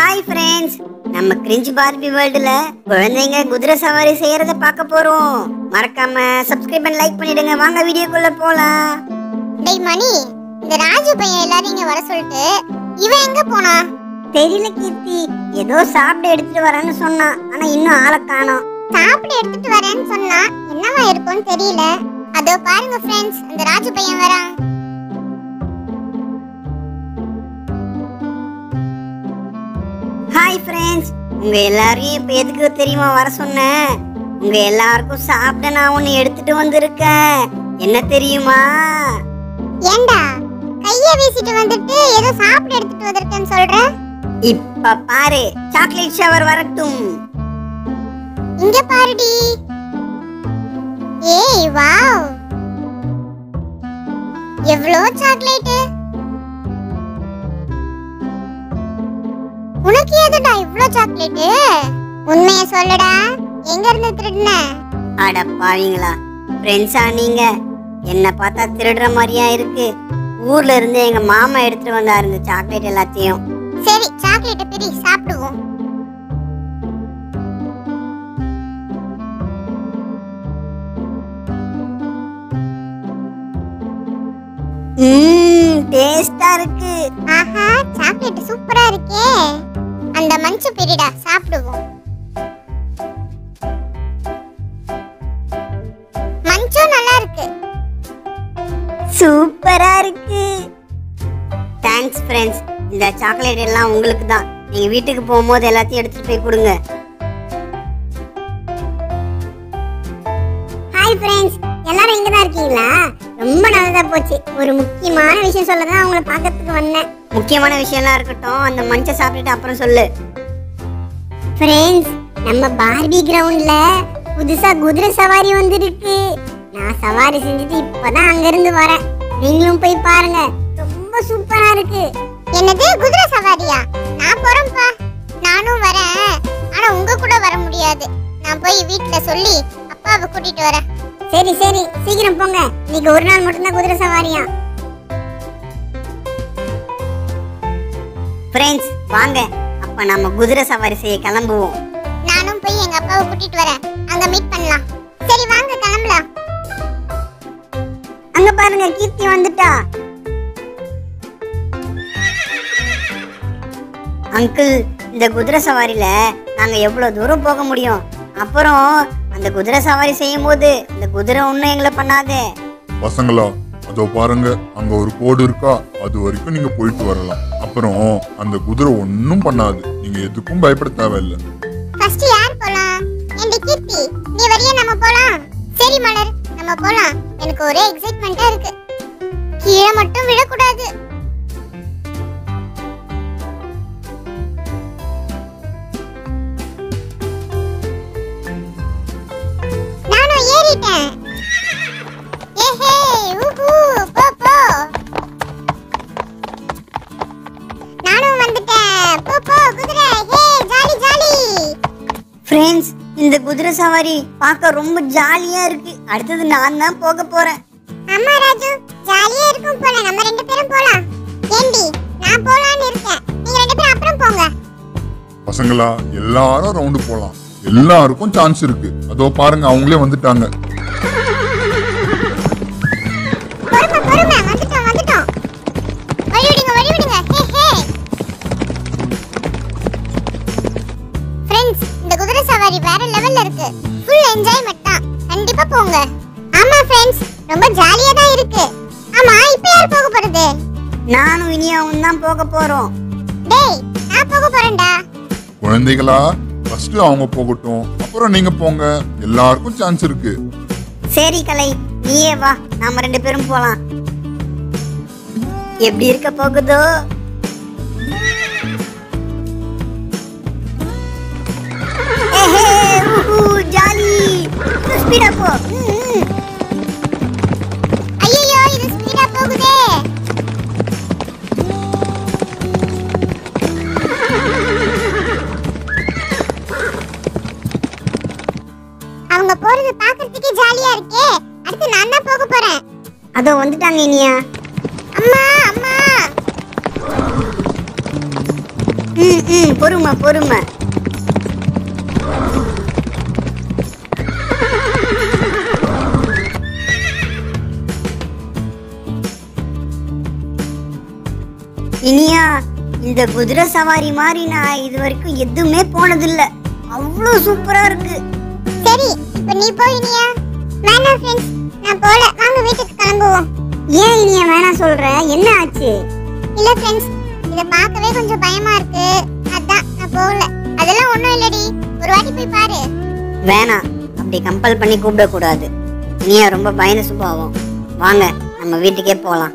Hi friends, நம்ம cringe Barbie வேர்ல்டுல குழந்தைங்க குதிரை சவாரி செய்யறத பார்க்க போறோம். மறக்காம சப்ஸ்கிரைப் பண்ணி லைக் பண்ணிடுங்க. வாங்க வீடியோக்குள்ள போலாம். டேய் மணி, இந்த ராஜு பையன் எல்லாரும் இங்க வர சொல்லிட்டு இவன் எங்க போனா? தெரியல கீர்த்தி, ஏதோ சாப்பிட எடுத்துட்டு வரேன்னு சொன்னான். ஆனா இன்னும் ஆளை காணோம். சாப்பிட எடுத்துட்டு வரேன்னு சொன்னா என்னவா இருக்கும்னு தெரியல. அதோ பாருங்க ஃப்ரெண்ட்ஸ், அந்த ராஜு பையன் வரான். ஹாய் ஃப்ரெண்ட்ஸ், உங்க எல்லாரையும் இப்ப எதுக்கு தெரியுமா வர சொன்னேன்? உங்க எல்லாருக்கும் சாப்பிட நான் ஒன்னு எடுத்துட்டு வந்திருக்கேன். என்ன தெரியுமா? ஏண்டா கைய வீசிட்டு வந்துட்டு ஏதோ சாப்பிட எடுத்துட்டு வந்திருக்கேன்னு சொல்ற? இப்ப பாரு, சாக்லேட் ஷவர் வரட்டும். இங்க பாருடி. ஏய் வாவ், எவ்வளோ சாக்லேட்! உனக்கு எதுடா இவ்ளோ சாக்லேட்? உண்மையை சொல்லடா, எங்க இருந்து திருடுன? அட பாவீங்களா, ஃப்ரெண்ட்ஸா நீங்க? என்ன பார்த்தா திருடுற மாதிரியா இருக்கு? ஊர்ல இருந்து எங்க மாமா எடுத்துட்டு வந்தாரு இந்த சாக்லேட் எல்லாத்தையும். சரி, சாக்லேட் பிரி, சாப்பிடுவோம். டேஸ்டா இருக்கு. ஆஹா, சாக்லேட் சூப்பரா இருக்கே. அந்த மஞ்சு பிரிடா, சாப்பிடுவோம். மஞ்சு நல்லா இருக்கு. சூப்பரா இருக்கு. Thanks friends. இந்த சாக்லேட் எல்லாம் உங்களுக்கு தான். நீங்க வீட்டுக்கு போகும்போது எல்லாத்தையும் எடுத்துட்டு போய் கொடுங்க. ஹாய் ஃப்ரெண்ட்ஸ், எல்லாரும் இங்க தான் இருக்கீங்களா? ரொம்ப நல்லதா போச்சு. ஒரு முக்கியமான விஷயம் சொல்ல தான் உங்களை பார்க்கிறதுக்கு வந்தேன். முக்கியமான விஷயம்லாம் இருக்கட்டும், அந்த மஞ்சள் சாப்பிட்டுட்டு அப்புறம் சொல்லு. ஃப்ரெண்ட்ஸ், நம்ம பார்பி கிரவுண்ட்ல புதுசா குதிரை சவாரி வந்திருக்கு. நான் சவாரி செஞ்சுட்டு இப்பதான் அங்க இருந்து வரேன். நீங்களும் போய் பாருங்க, ரொம்ப சூப்பரா இருக்கு. என்னது, குதிரை சவாரியா? நான் போறேன்ப்பா. நானும் வரேன். ஆனா உங்க கூட வர முடியாது. நான் போய் வீட்ல சொல்லி அப்பாவை கூட்டிட்டு வரேன். சரி சரி, சீக்கிரம் போங்க. இன்னைக்கு ஒரு நாள் மட்டும்தான் குதிரை சவாரியா. ஃப்ரெண்ட்ஸ் வாங்க, அப்ப நம்ம குதிரை சவாரி செய்ய கிளம்புவோம். நானும் போய் எங்க அப்பாவை கூட்டிட்டு வரேன். அங்க மீட் பண்ணலாம். சரி வாங்க, கிளம்பலாம். அங்க பாருங்க, கீர்த்தி வந்துட்டா. அங்கிள், இந்த குதிரை சவாரியில நாங்க எவ்வளவு தூரம் போக முடியும்? அப்புறம் அந்த குதிரை சவாரி செய்யும் போது இந்த குதிரை ஒண்ணும் எங்களை பண்ணாதே. பசங்களா, அதோ பாருங்க, அங்க ஒரு கோடு இருக்கா, அது வரைக்கும் நீங்க போயிட்டு வரலாம். அப்புறம் அந்த குதிரை ஒன்னும் பண்ணாது. நீங்க எதுக்கும் பயப்பட தேவையில்லை. ஃபர்ஸ்ட் யார் போலாம்? ஏண்டி கீர்த்தி, நீ வரியா? நம்ம போலாம். சரி மலர், நம்ம போலாம். எனக்கு ஒரே எக்ஸைட்மெண்டா இருக்கு. கீழே மட்டும் விழக்கூடாது. நானும் ஏறிட்டேன். ஏஹே, ஊஹூ, போ போ. நானும் வந்துட்டேன். போ போ குதிரை. ஹே, ஜாலி ஜாலி. ஃப்ரெண்ட்ஸ், இந்த குதிரை சவாரி பார்க்க ரொம்ப ஜாலியா இருக்கு. அடுத்தது நான் தான் போக போறேன். அம்மா ராஜு, ஜாலியா இருக்கும் போல. நம்ம ரெண்டு பேரும் போலாம். ஏண்டி, நான் போலான்னு இருக்கேன். நீங்க ரெண்டு பேரும் அப்புறம் போங்க. பசங்களா, எல்லாரும் ரவுண்டு போலாம். எல்லாருக்கும் சான்ஸ் இருக்கு. அதோ பாருங்க, அவங்களே வந்துட்டாங்க. பொறுமை பொறுமை, வந்துட்டோம் வந்துட்டோம். வழி விடுங்க வழி விடுங்க. ஹே ஹே. ஃப்ரெண்ட்ஸ், இந்த குதிரை சவாரி வேற லெவல்ல இருக்கு. ஃபுல் என்ஜாய்மென்ட் தான். கண்டிப்பா போங்க. ஆமா ஃப்ரெண்ட்ஸ், ரொம்ப ஜாலியா தான் இருக்கு. ஆமா, இப்போ யார் போக போறது? நானும் இனியாவும் தான் போக போறோம். டேய், நான் போக போறேன்டா. குழந்தைகளா, ஃபர்ஸ்ட் அவங்க போகட்டும், அப்புறம் நீங்க போங்க. எல்லாருக்கும் சான்ஸ் இருக்கு. சரி கலை, நீயே வா, நாம ரெண்டு பேரும் போலாம். எப்படி இருக்க போகுதோ? ஏஹே, ஊஹூ, ஜாலி. ஸ்பீடா போ. ஐயோ, இது ஸ்பீடா போகுதே. அவங்க போறது பார்க்கிறதுக்கே ஜாலியா இருக்கே. அடுத்து நான் தான் போக போறேன். அதோ வந்துட்டாங்க இனியா. அம்மா அம்மா. பொறுமை பொறுமை. இனியா, இந்த குதிரை சவாரி மாதிரி நான் இது வரைக்கும் எதுவுமே போனதில்லை. அவ்வளோ சூப்பரா இருக்கு. சரி, இப்போ நீ போய் இனியா. வேணாம் ஃப்ரெண்ட்ஸ், நான் போல. வாங்க வீட்டுக்கு கிளம்புவோம். ஏன் இனியா வேணாம் சொல்ற? என்ன ஆச்சு? இல்ல ஃப்ரெண்ட்ஸ், இத பார்க்கவே கொஞ்சம் பயமா இருக்கு. அதான் நான் போகல. அதெல்லாம் ஒண்ணும் இல்லடி, ஒரு வாட்டி போய் பாரு. வேணாம், அப்படி கம்பல் பண்ணி கூப்பிடக்கூடாது. இனியா ரொம்ப பயந்த சுபாவம். வாங்க நம்ம வீட்டுக்கே போகலாம்.